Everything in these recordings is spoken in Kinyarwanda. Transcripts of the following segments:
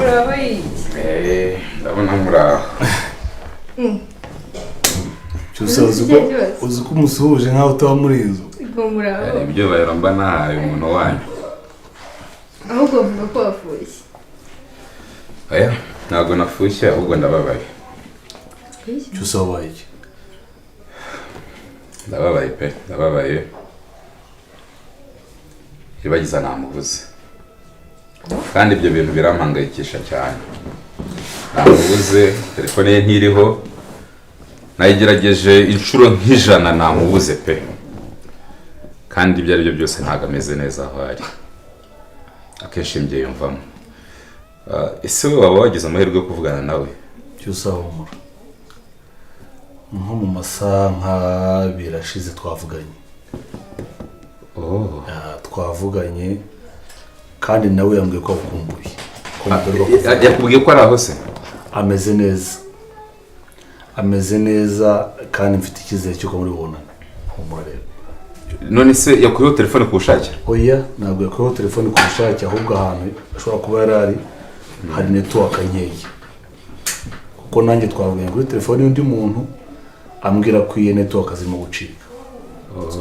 Urabaye. Ndabona muraho. Cyusa uzi ko umusuhuje nkaho utaba muri inzu. Ubwo muraho. Ibyo bayiramba nahaye umuntu wanyu. Ahubwo uvuga ko wafushye. Aya, ntabwo nafushye ahubwo ndababaye. Cyusa wabaye iki? Ndababaye pe, ndababaye. Iribagiza namubuze. Kandi ibyo bintu birampangayikisha cyane. Namubuze, telefone ye ntiriho. Nayigerageje inshuro nk'ijana namubuze pe. Kandi ibyo ari byo byose ntago ameze neza aho ari. Akenshi mbyiyumvamo. Ese wowe waba wagize amahirwe yo kuvugana nawe? Cyusa humura. Nko mu masaha nk'abiri ashize twavuganye. Twavuganye kandi nawe yambwiye ko akumbuye. Yakubwiye ko ari aho se? Ameze neza. Ameze neza kandi mfite icyizere cy'uko muri bubonana. Humura rero. None se yakuyeho telefone ku bushake? Oya, ntabwo yakuyeho telefone ku bushake ahubwo ahantu ashobora kuba yarari hari network nkeya. Kuko nanjye twavuganye kuri telefone y'undi muntu ambwira ko iyi network zirimo gucika.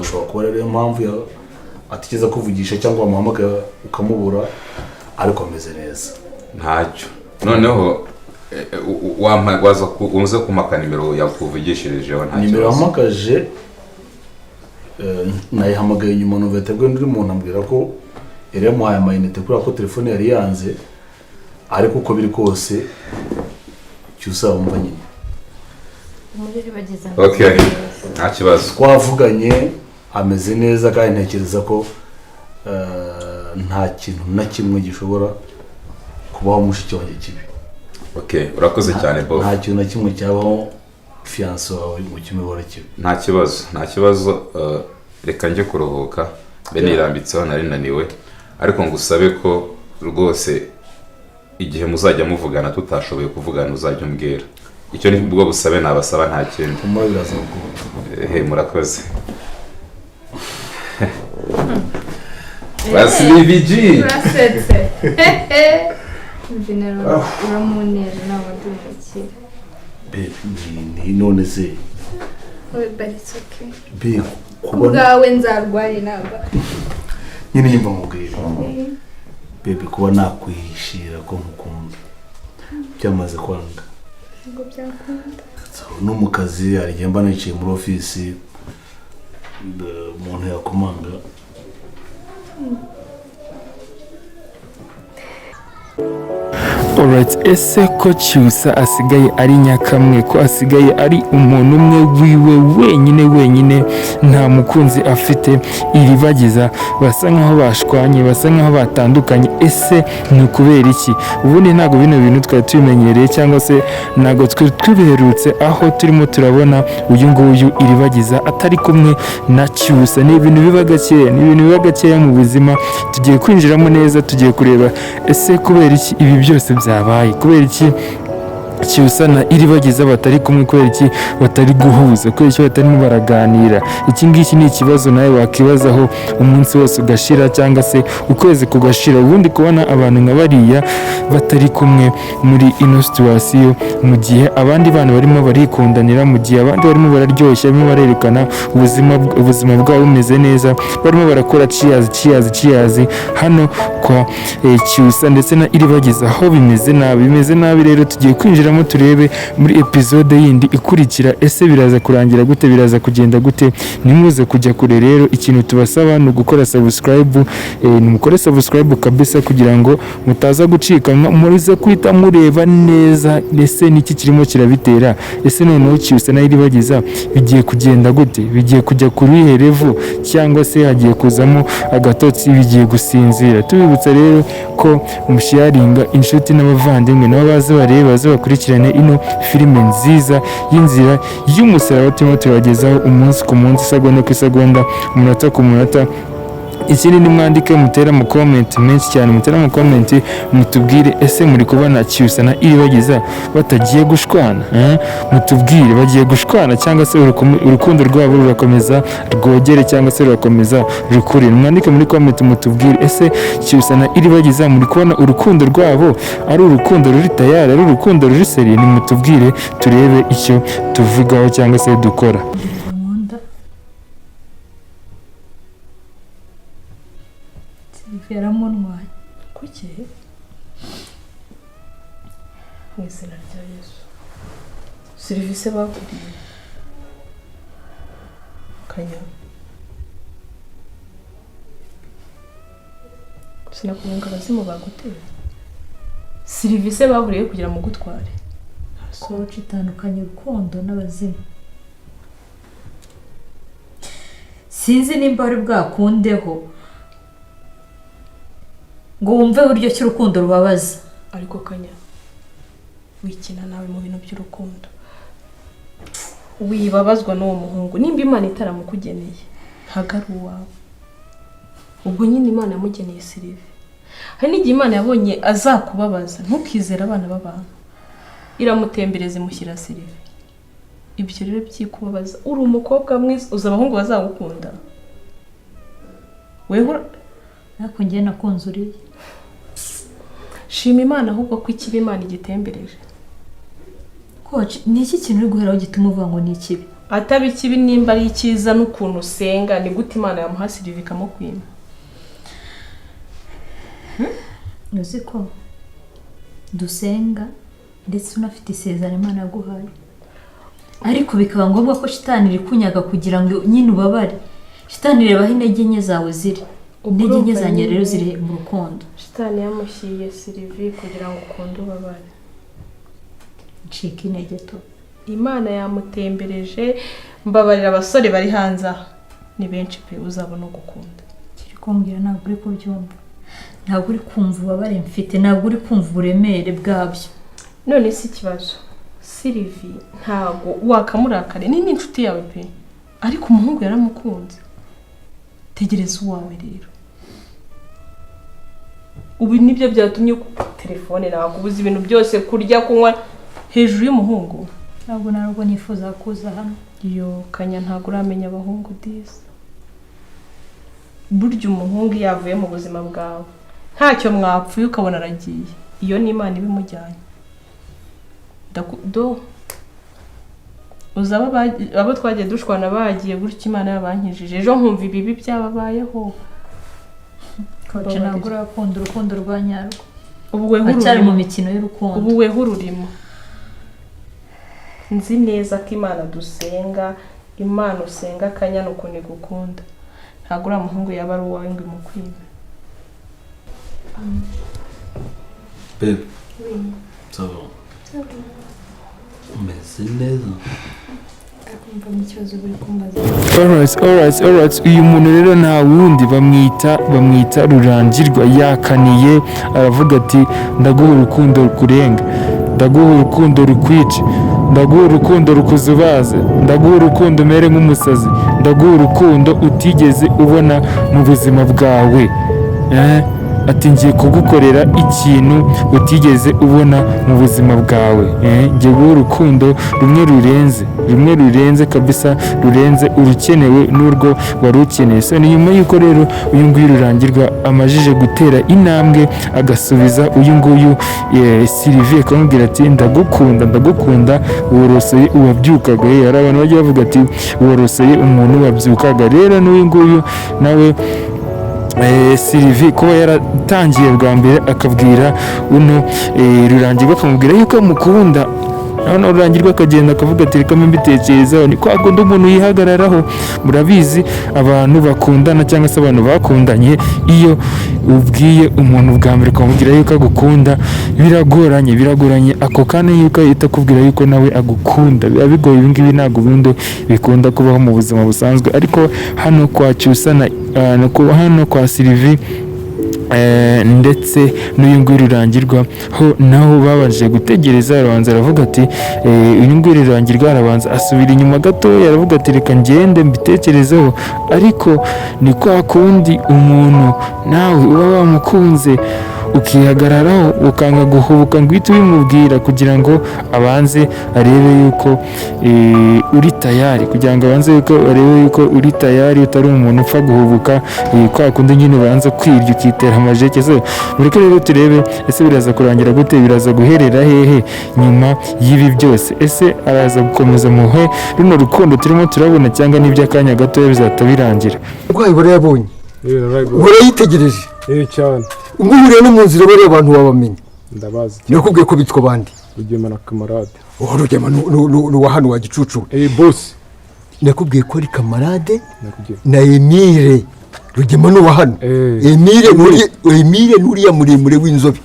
Ashobora kuba rero impamvu atigeze kuvugisha cyangwa wamuhamagara ukamubura ariko ameze neza. Ntacyo. Noneho waza uze kumaka nimero yakuvugishirijeho ntacyo. Nimero yahamagaje nayihamagaye nyuma n'uveterwe n'undi muntu ambwira ko yari yamuhaye amayinite kubera ko telefone yari yanze ariko uko biri kose Cyusa wumva nyine. Okay, nta kibazo. Twavuganye ameze neza kandi ntekereza ko nta kintu na kimwe gishobora kubaho mushiki wanjye kibi. Okay, urakoze cyane Bob. Nta kintu na kimwe cyabaho fiancé wawe mu kimibora kibi. Nta kibazo, reka njye kuruhuka benirambitseho nari naniwe ariko ngusabe ko rwose igihe muzajya muvugana tutashoboye kuvugana uzajya umbwira. Icyo ni bwo busabe nabasaba nta kindi. Umurabiza ngo murakoze. Basi BG. Urasetse. Binero uramunera n'abadumukira. Baby, none se. But it's okay. Baby, kubwawe nzarwaye naba. Nyine nyimba mubwira. Baby, kuba nakwihishira ko mukunda. Byamaze kwanga. Ngo byakunda. No mu kazi arigiye mba niciye muri office umuntu yakomanga. Alright, ese ko Cyusa asigaye ari nyakamwe, ko asigaye ari umuntu umwe wiwe wenyine nta mukunzi afite, iribagiza basa nkaho bashwanye, basa nkaho batandukanye. Ese ni kubera iki? Ubundi ntago bino bintu twari tubimenyereye cyangwa se ntago twibiherutse aho turimo turabona uyu nguyu iribagiza atari kumwe na Cyusa. Ni ibintu biba gakeya mu buzima. Tugiye kwinjiramo neza, tugiye kureba ese kubera iki ibi byose byabaye, kubera iki Cyusa na iribagiza batari kumwe, kubera iki batari guhuza, kubera iki batarimo baraganira. Iki ngiki ni ikibazo nawe wakibazaho umunsi wose ugashira cyangwa se ukwezi kugashira. Ubundi kubona abantu nka bariya batari kumwe muri ino situation, mu gihe abandi bana barimo barikundanira, mu gihe abandi barimo bararyoshya, barimo barerekana ubuzima bwabo bumeze neza, barimo barakora cheers hano kwa Cyusa ndetse na iribagiza aho bimeze nabi. Rero tugiye kwinjira turebe muri episode yindi ikurikira. Ese biraza kurangira gute, biraza kugenda gute? Nimuze kujya kure rero, ikintu tubasaba ni ugukora subscribe, nimukore subscribe kabisa kugira ngo mutaza gucika, murize kwita mureba neza ese niki kirimo kirabitera. Ese noneho Cyusa na iribagiza bigiye kugenda gute, bigiye kujya kuri herevu cyangwa se hagiye kuzamo agatotsi, bigiye gusinzira. Tubibutsa rero ko umusharinga inshuti n'abavandimwe nabo baze bareba, bakurikirane ino filime nziza y'inzira y'umusaraba turimo turagezaho umunsi ku munsi, isegonda ku isegonda, umunota ku munota. ikindi nimwandike mutera mu comment menshi cyane, mutera mu comment mutubwire ese muri kubona Cyusa na Iribagiza batagiye gushwana, mutubwire bagiye gushwana cyangwa se urukundo rwabo rurakomeza rwogere cyangwa se rurakomeza rukure. Mwandike muri comment mutubwire ese Cyusa na Iribagiza muri kubona urukundo rwabo ari urukundo ruri tayari, ari urukundo ruri seri, nimutubwire turebe icyo tuvugaho cyangwa se dukora. yaramunwaye kuki mu izina rya Yesu serivisi baguriye kanya sinakumenga abazimu baguteye serivisi baguriye kugira mu gutware so citandukanye urukundo n'abazimu. Sinzi nimba ari bwakundeho ngo wumve uburyo cy'urukundo rubabaza, ariko kanya wikina nawe mu bintu by'urukundo wibabazwa n'uwo muhungu nimba Imana itaramukugeneye ntago ari uwawe. Ubwo nyine Imana yamugeneye Sylvie, hari n'igihe Imana yabonye azakubabaza ntukizere abana b'abantu iramutembereza imushyira Sylvie. Ibyo rero byikubabaza uri umukobwa mwiza uza abahungu bazagukunda weho ariko njye nakunze uriye. Shima Imana ahubwo ko ikibi Imana igitembereje. Coach ni iki kintu uri guheraho gituma uvuga ngo ni ikibi? Ataba ikibi nimba ari ikiza n'ukuntu usenga ni gute Imana yamuha Sylvie ikamukwima. Uzi ko dusenga ndetse unafite isezerano Imana yaguhaye, ariko bikaba ngombwa ko shitani iri kunyaga kugira ngo nyine ubabare. Shitani reba aho intege nke zawe ziri, intege nke zanjye rero ziri mu rukundo. Shitani yamushiye Sylvie kugira ngo ukunde ubabare. Ncika intege to. Imana yamutembereje. Mbabarira abasore bari hanze aha ni benshi pe uzabona gukunda. Kiri kumbwira ntabwo uri kubyumva, ntabwo uri kumva ubabare mfite, ntabwo uri kumva uburemere bwabyo. None si ikibazo Sylvie ntabwo wakamurakare ni n'inshuti yawe pe, ariko umuhungu yaramukunze. Tegereza uwawe rero. Ubu nibyo byatumye telefone ntabwo ubuze ibintu byose kurya kunywa hejuru y'umuhungu. Ntabwo nifuza kuza hano. Yo kanya ntabwo uramenya abahungu disi. Burya umuhungu yavuye mu buzima bwawe ntacyo mwapfuye ukabona aragiye, iyo ni Imana ibimujyanye. Uzaba abo twagiye dushwana bagiye gutya Imana yabankijije ejo nkumva ibibi byababayeho. Coach ntabwo urakunda urukundo rwa nyarwo. Ubu we hururi mu mikino y'urukundo. Ubu we hururimo. Nzi neza ko Imana dusenga, Imana usenga kanya nuko nigukunda. Ntabwo uri umuhungu yaba ari uwawe ngo imukwime. Babe. So. Umeze neza. Alright. Uyu muntu rero nta wundi bamwita Rurangirwa. Yakaniye aravuga ati ndaguha urukundo rukurenga, ndaguha urukundo rukwice, ndaguha urukundo rukuzubaze, ndaguha urukundo umere nk'umusazi, ndaguha urukundo utigeze ubona mu buzima bwawe. Ati ngiye kugukorera ikintu utigeze ubona mu buzima bwawe. Ngiye guha urukundo rumwe rurenze kabisa, rurenze urukenewe n'urwo wari ukeneye. So ni nyuma y'uko rero uyu nguyu Rurangirwa amajije gutera intambwe agasubiza uyu nguyu Sylvie akamubwira ati ndagukunda woroseye uwabyukaga. Hari abantu bajya bavuga ati woroseye umuntu wabyukaga. Rero n'uyu nguyu nawe Sylvie kuba yaratangiye bwa mbere akabwira uno Rurangirwa akamubwira yuko amukunda, none Rurangirwa akagenda akavuga ati reka mbitekerezaho. Ni kwa kundi umuntu yihagararaho. Murabizi abantu bakundana cyangwa se abantu bakundanye, iyo ubwiye umuntu bwa mbere ukamubwira yuko agukunda biragoranye ako kana yuko ahita akubwira yuko nawe agukunda. Biba bigoye, ibi ngibi ntabwo ubundi bikunda kubaho mu buzima busanzwe, ariko hano kwa Cyusa hano kwa Sylvie ndetse n'uyu nguyu Rurangirwa ho naho babanje gutegereza arabanza aravuga ati uyu nguyu Rurangirwa arabanza asubira inyuma gato aravuga ati reka ngende mbitekerezeho ariko ni kwa kundi umuntu nawe uba wamukunze ukihagararaho ukanga guhubuka ngo uhite ubimubwira kugira ngo abanze arebe yuko uri tayari kugira ngo abanze yuko arebe yuko uri tayari utari umuntu upfa guhubuka kwa kundi nyine ubanza kwirya ukitera amajeke so mureke rero turebe ese biraza kurangira gute biraza guherera hehe nyuma y'ibi byose ese araza gukomeza muhe runo rukundo turimo turabona cyangwa n'iby'akanya gatoya bizahita birangira urwaye barayabonye urayitegereje cyane umuhuriye no mu nzira bariya abantu babamenye ndabazi nakubwiye ko bitwa bandi Rugema na kamarade Rugema n'uwa hano wa Gicucu boss nakubwiye ko ari kamarade nakubwiye na Emile Rugema n'uwa hano Emile n'uriya muremure w'inzobe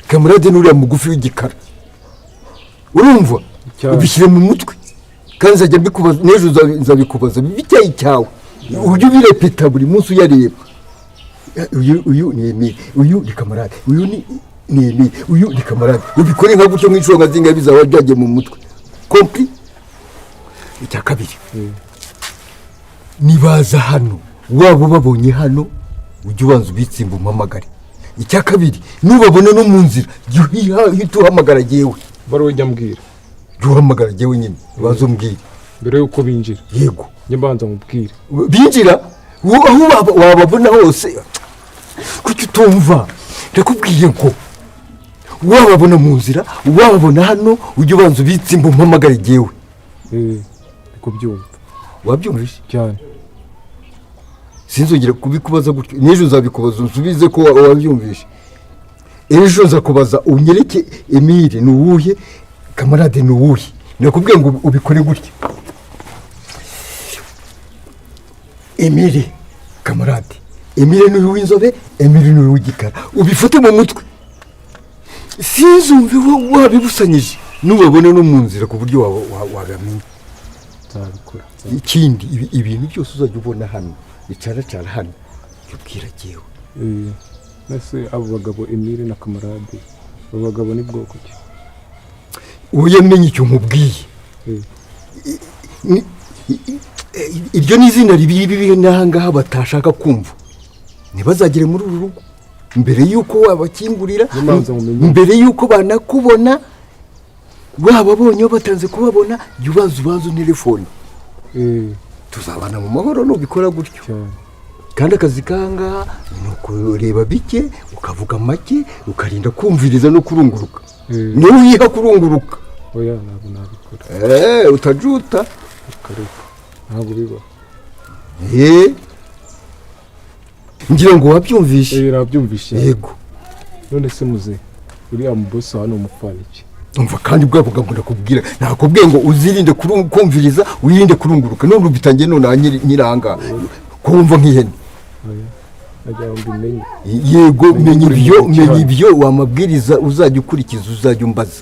kamarade n'uriya mugufi w'igikara urumva ubishyire mu mutwe kandi nzajya mbikubaza n'ejo nzabikubaza bicyayi cyawe ujye ubirepeta buri munsi uyareba uyu ni Emile uyu ni kamarade uyu ni Emile uyu ni kamarade ubikore nka gutyo mw'inshuro nka zingahe bizaba byagiye mu mutwe kompli icya kabiri nibaza hano waba ubabonye hano ujye ubanza ubitsimba umpamagare icya kabiri nubabona no mu nzira jya uhamagara jyewe baro njya mbwira jya uhamagara jyewe nyine ubanza umbwire mbere yuko binjira yego njye mbanza mubwire binjira aho wababona hose kuki utumva ndakubwiye ngo wababona mu nzira wababona hano ujye ubanza ubitsimba umpamagare jyewe niko byumva wabyumvise cyane sinzongera kubikubaza gutyo n'ejo nzabikubaza unsubize ko wabyumvise ejo nzakubaza unyereke Emile ni uwuhe kamarade ni uwuhe nakubwiye ngo ubikore gutya Emile kamarade Emile ni uw'inzobe Emile ni uw'igikara ubifate mu mutwe sinzumve wabibusanyije nubabone no mu nzira ku buryo wabamenya nzabikora ikindi ibintu byose uzajya ubona hano bicara hano ubwira jyewe nase abo bagabo Emile na kamarade abo bagabo ni bwoko ki uyamenye icyo nkubwiye iryo ni izina ribi n'ahangaha batashaka kumva ntibazagere muri uru rugo mbere y'uko wabakingurira mbere y'uko banakubona wababonye batanze kubabona jya ubanza telefone tuzabana mu mahoro nubikora gutyo kandi akazi kangaha ni ukureba bike ukavuga make ukarinda kumviriza no kurunguruka niwe uyiha kurunguruka oya ntabwo nabikora utajuta ntabwo biba ngira ngo wabyumvishe nabyumvishe yego none se muze uriya mubosi hano umupfaniki umva kandi bwavuga ngo ndakubwira nakubwiye ngo uzirinde kumviriza wirinde kurunguruka none ubitangiye none nyiranga kumva nk'ihene yego menya ibyo wamabwiriza uzajya ukurikiza uzajya umbaza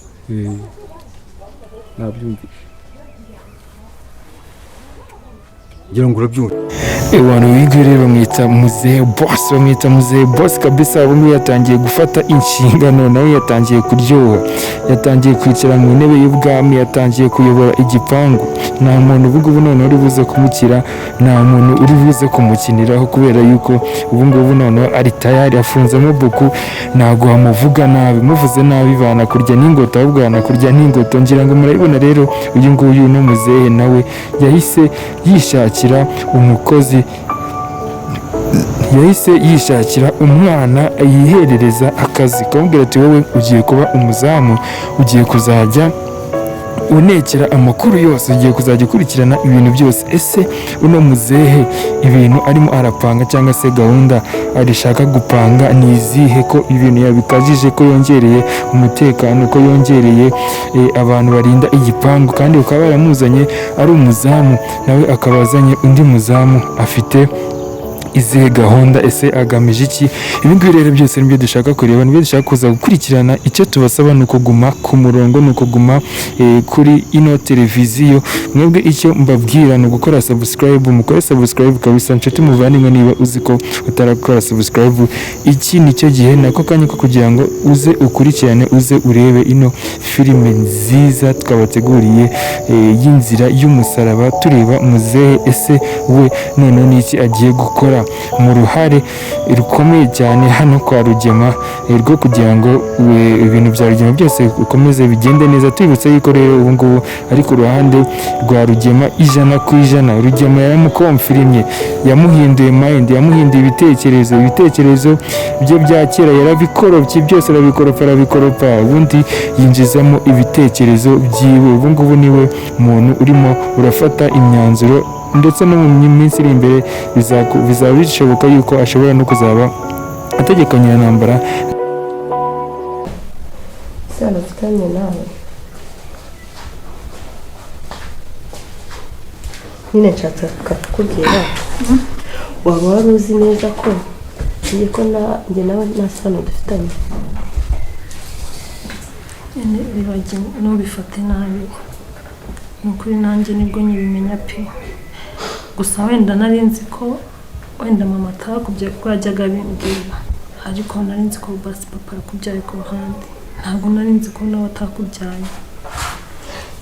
nabyumvishe ngira ngo urabyumva abantu biga rero bamwita muzehe boss kabisa abo ngubu yatangiye gufata inshingano nawe yatangiye kuryoha yatangiye kwicara mu ntebe y'ubwami yatangiye kuyobora igipangu nta muntu ubu noneho uri buze kumukira nta muntu uri buze kumukiniraho kubera yuko ubu ngubu noneho ari tayari afunzemo buku ntabwo wamuvuga nabi muvuze nabi banakurya n'ingoto ahubwo banakurya n'ingoto ngira ngo murabibona rero uyu nguyu no muzehe nawe yahise yishakira umukozi yahise yishakira umwana yiherereza akazi kamubwira ati wowe ugiye kuba umuzamu ugiye kuzajya unekera amakuru yose ugiye kuzajya ukurikirana ibintu byose ese uno muzehe ibintu arimo arapanga cyangwa se gahunda arishaka gupanga ni izihe ko ibintu yabikajije ko yongereye umutekano ko yongereye abantu barinda igipangu kandi ukaba baramuzanye ari umuzamu nawe akaba azanye undi muzamu afite izihe gahunda, ese agamije iki? Ibi ngibi rero byose nibyo dushaka kureba, nibyo dushaka kuza gukurikirana. Icyo tubasaba ni ukuguma ku murongo, ni ukuguma kuri ino televiziyo. Mwebwe icyo mbabwira ni ugukora subscribe, mukore subscribe kabisa nshuti muvandimwe. Niba uzi ko utarakora subscribe, iki nicyo gihe nako kanya ko kugira ngo uze ukurikirane, uze urebe ino filime nziza twabateguriye y'inzira y'umusaraba, tureba muzehe ese we none n'iki agiye gukora mu ruhare rukomeye cyane hano kwa Rugema, rwo kugira ngo ibintu bya Rugema byose bikomeze bigende neza. Twibutse yuko rero ubu ngubu ari ku ruhande rwa Rugema 100%. Rugema yaramukomfirimye, yamuhinduye mind, yamuhinduye ibitekerezo bye bya kera yarabikorofye byose, arabikoropa ubundi yinjizamo ibitekerezo byiwe. Ubu ngubu niwe muntu urimo urafata imyanzuro, ndetse no mu minsi iri imbere bizaba bishoboka yuko ashobora no kuzaba ategekanya intambara. Sana tutanye nawe nyine nshatse kukubwira, waba wari uzi neza ko ngiye ko njye nawe nta sano dufitanye? Ntubifate nabi, ni ukuri nanjye nibwo nyibimenya pe. Gusa wenda nari nzi ko wenda mama atakubyaye kuko yajyaga abimbwira, ariko nari nzi ko basi papa yakubyaye ku ruhande, ntabwo nari nzi ko nawe atakubyaye.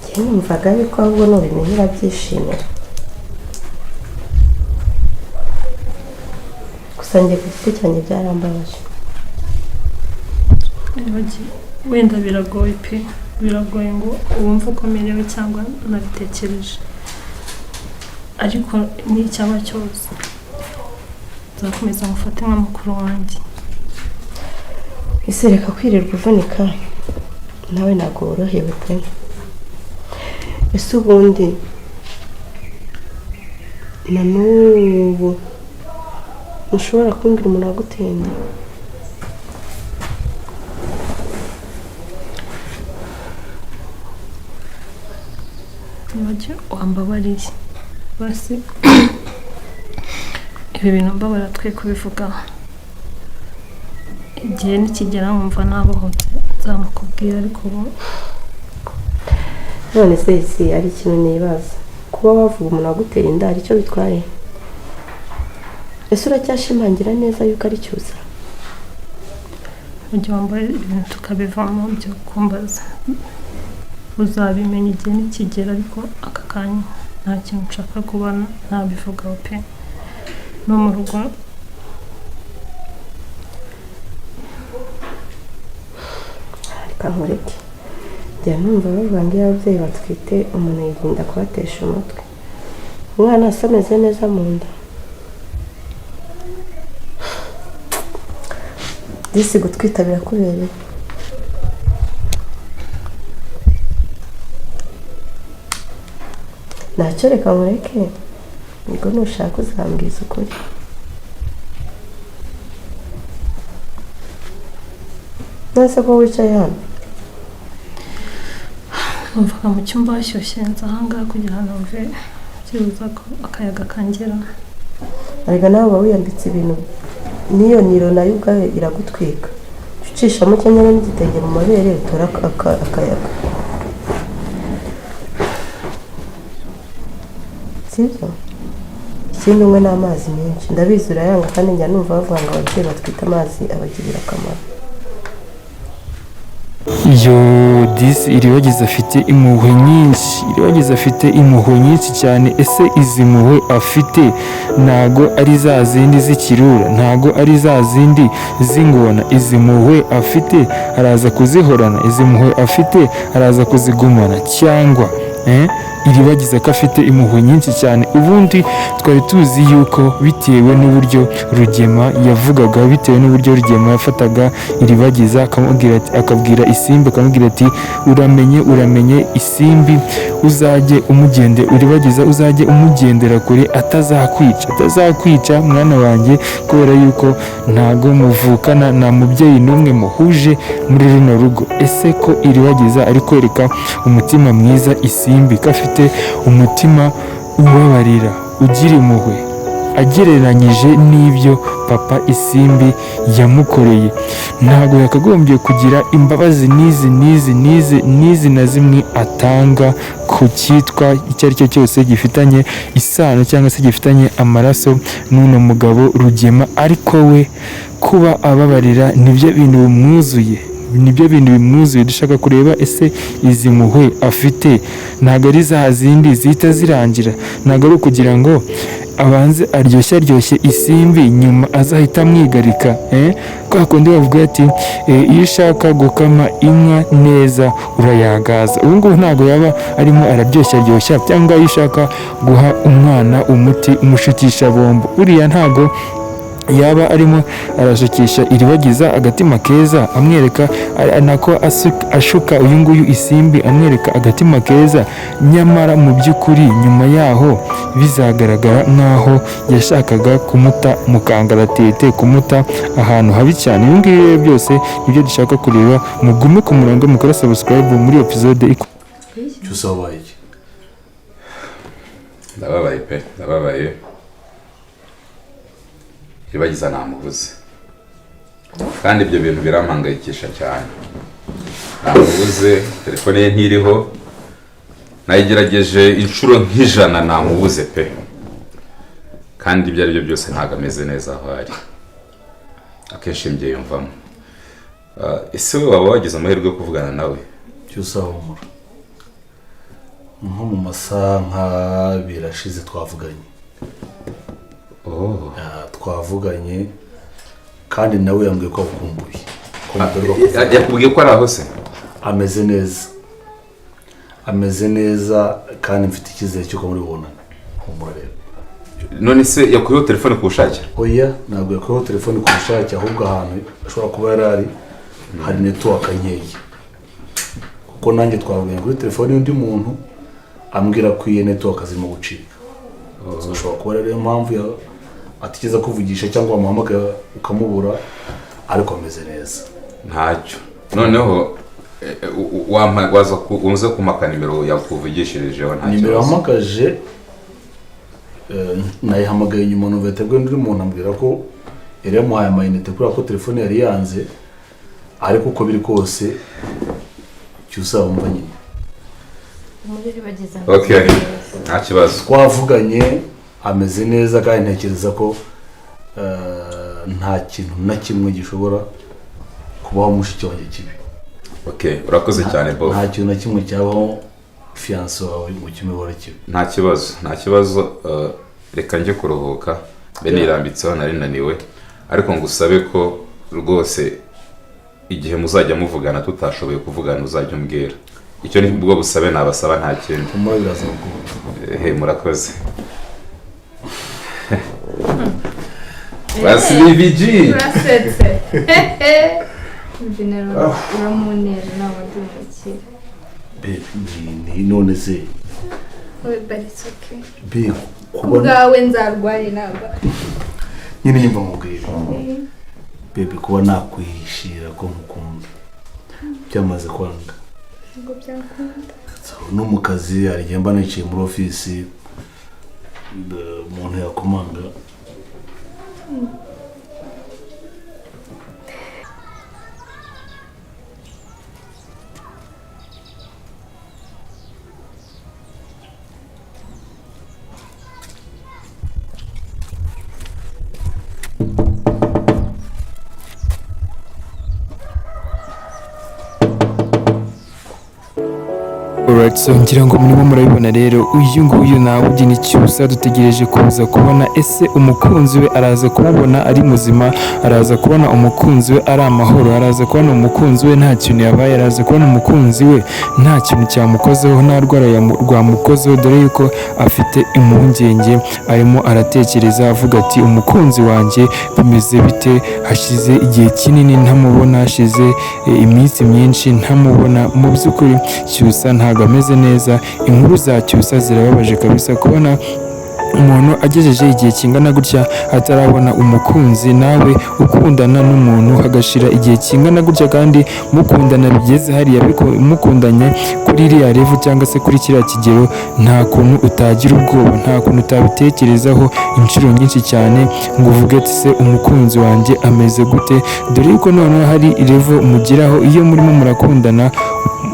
Njye numvaga yuko ahubwo nubimenye urabyishimira. Gusa njye ku giti cyanjye byarambabaje. Wenda biragoye pe, biragoye ngo wumve uko merewe cyangwa nabitekereje, ariko n'icyaba cyose nzakomeza ngufate nka mukuru wanjye. Ese reka kwirirwa uvunika, nawe ntabwo worohewe pe. Ese ubundi na n'ubu ntushobora kumbwira umuntu waguteye inda? Wambabariye basi ibi bintu mbabara twe kubivugaho. Igihe nikigera nkumva nabohotse nzamukubwira, ariko ubu none se ari ikintu nibaza, kuba wavuga umuntu waguteye inda hari icyo bitwaye? Ese uracyashimangira neza yuko ari cyusa? Ujya wambaye ibintu tukabivamo byo kumbaza, uzabimenya igihe nikigera, ariko aka kanya nta kintu nshaka kubana ntabivugaho pe. No mu rugo reka nkureke, njya numva bavuga ngo iyo ababyeyi batwite umuntu yirinda kubatesha umutwe. Umwana asa ameze neza mu nda, disi gutwita birakubereye. Ntacyo reka nkureke, ubwo nushaka uzambwiza ukuri. Nase ko wicaye hano numvaga mu cyumba hashyushye, nza ahangaha kugira ngo numve byibuza ko akayaga kangera. Ariko nawe uba wiyambitse ibintu, niyo niro nayo ubwayo iragutwika. Ucishamo cyangwa n'igitenge mu mabere utora akayaga, sibyo? Ikindi umwe n'amazi menshi, ndabizi urayanga, kandi njya numva bavuga ngo ababyeyi batwite amazi abagirira akamaro. Yo disi Iribagiza afite impuhwe nyinshi, Iribagiza afite impuhwe nyinshi cyane. Ese izi mpuhwe afite ntago ari za zindi z'ikirura, ntago ari za zindi z'ingona. Izi mpuhwe afite araza kuzihorana, izi mpuhwe afite araza kuzigumana, cyangwa Iribagiza ko afite impuhwe nyinshi cyane. Ubundi twari tuzi yuko bitewe n'uburyo Rugema yavugaga, bitewe n'uburyo Rugema yafataga Iribagiza akabwira Isimbi, akamubwira ati uramenye Isimbi, uzajye Iribagiza uzajye umugendera kure, atazakwica mwana wanjye, kubera yuko ntago muvukana, nta mubyeyi n'umwe muhuje muri runo rugo. Ese ko Iribagiza ari kwereka umutima mwiza Isimbi, ko afite umutima ubabarira ugira impuhwe, agereranyije n'ibyo papa Isimbi yamukoreye. Ntabwo yakagombye kugira imbabazi n'izi na zimwe atanga ku cyitwa icyo ari cyo cyose gifitanye isano cyangwa se gifitanye amaraso n'uno mugabo Rugema, ariko we kuba ababarira nibyo bintu bimwuzuye. Dushaka kureba ese izi mpuhwe afite ntabwo ari za zindi zihita zirangira, ntabwo ari ukugira ngo abanze aryoshye Isimbi nyuma azahita amwigarika. Kwa kundi bavuga ati iyo ushaka gukama inka neza urayagaza. Ubu ngubu ntabwo yaba arimo araryoshya cyangwa iyo ushaka guha umwana umuti umushukisha bombo, uriya ntabwo yaba arimo arashukisha iribagiza agatima keza amwereka nako ashuka uyu nguyu Isimbi amwereka agatima keza, nyamara mu by'ukuri nyuma yaho bizagaragara nk'aho yashakaga kumuta mu kangaratete, kumuta ahantu habi cyane. Ibi ngibi rero byose nibyo dushaka kureba, mugume ku murongo mukora subscribe muri episode cyusabaye. ndababaye iribagiza namubuze, kandi ibyo bintu birampangayikisha cyane. Namubuze, telefone ye ntiriho, nayigerageje inshuro nk'ijana namubuze pe, kandi ibyo ari byo byose ntabwo ameze neza aho ari, akenshi mbyiyumvamo. Ese we waba wagize amahirwe yo kuvugana nawe? Cyusahumura, nko mu masaha nk'abiri ashize twavuganye. Twavuganye kandi nawe yambwiye ko akumbuye. Yakubwiye ko ari aho se? Ameze neza kandi mfite icyizere cy'uko muri bubonane. Humura rero. None se yakuyeho telefone ku bushake? Oya, ntabwo yakuyeho telefone ku bushake, ahubwo ahantu ashobora kuba yarari hari network nkeya. Kuko nanjye twavuganye kuri telefone y'undi muntu ambwira ko iyi network zirimo gucika. Ashobora kuba rero impamvu atigeze kuvugisha cyangwa wamuhamagara ukamubura, ariko ameze neza. Ntacyo. Noneho waza unze kumaka nimero yakuvugishirijeho. Ntacyo. Nimero yahamagaje nayihamagaye nyuma n'uvetebwe n'undi muntu ambwira ko yari yamuhaye amayinite kubera ko telefone yari yanze, ariko uko biri kose cyusabumva nyine. Okay, nta kibazo. Twavuganye ameze neza kandi ntekereza ko nta kintu na kimwe gishobora kubaho mushiki wanjye kibi. Okay, urakoze cyane Bob. Nta kintu na kimwe cyabaho fiancé wawe mu kimibora kibi. Nta kibazo, reka njye kuruhuka, nirambitseho nari naniwe, ariko ngusabe ko rwose igihe muzajya muvugana tutashoboye kuvugana uzajya umbwira. Icyo ni bwo busabe nabasaba, nta kindi. Murakoze. Basi BG. Urasetse. Binero uramunera n'abadumukira. Baby, none se. But it's okay. Baby, kubwawe nzarwaye naba. Nyine nyumva mubwira. Baby, kuba nakwihishira ko mukunda byamaze kwanga. Ngo byakunda. No mu kazi arigiye mba niciye muri office umuntu yakomanga. Alright, so ngira ngo murimo murabibona rero, uyu nguyu nawe ubyina Cyusa dutegereje kuza kubona ese umukunzi we araza kumubona ari muzima, araza kubona umukunzi we ari amahoro, araza kubona umukunzi we nta kintu yabaye, araza kubona umukunzi we nta kintu cyamukozeho, nta rwara rwamukozeho, dore yuko afite impungenge, arimo aratekereza avuga ati umukunzi wanjye bimeze bite, hashize igihe kinini ntamubona, hashize iminsi myinshi ntamubona. Mu by'ukuri Cyusa ntabwo ameze neza, inkuru za Cyusa zirababaje kabisa, kubona umuntu agejeje igihe kingana gutya atarabona umukunzi, nawe ukundana n'umuntu hagashira igihe kingana gutya kandi mukundana bigeze hariya mukundanye kuri iriya level cyangwa se kuri kiriya kigero, nta kuntu utagira ubwoba, nta kuntu utabitekerezaho inshuro nyinshi cyane ngo uvuge ati se umukunzi wanjye ameze gute, dore yuko noneho hari level mugeraho iyo murimo murakundana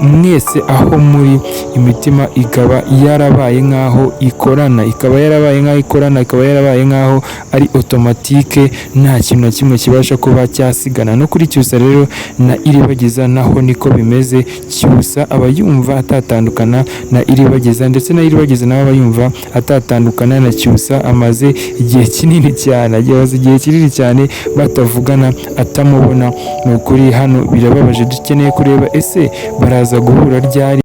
mwese aho muri imitima ikaba yarabaye nk'aho ikorana, ikaba yarabaye nk'aho ari automatique, nta kintu na kimwe kibasha kuba cyasigana. No kuri Cyusa rero na Iribagiza naho niko bimeze. Cyusa aba yumva atatandukana na Iribagiza, ndetse na Iribagiza nawe aba yumva atatandukana na Cyusa. Amaze igihe kinini cyane batavugana, atamubona. Ni ukuri hano birababaje, dukeneye kureba ese baraza guhura ryari.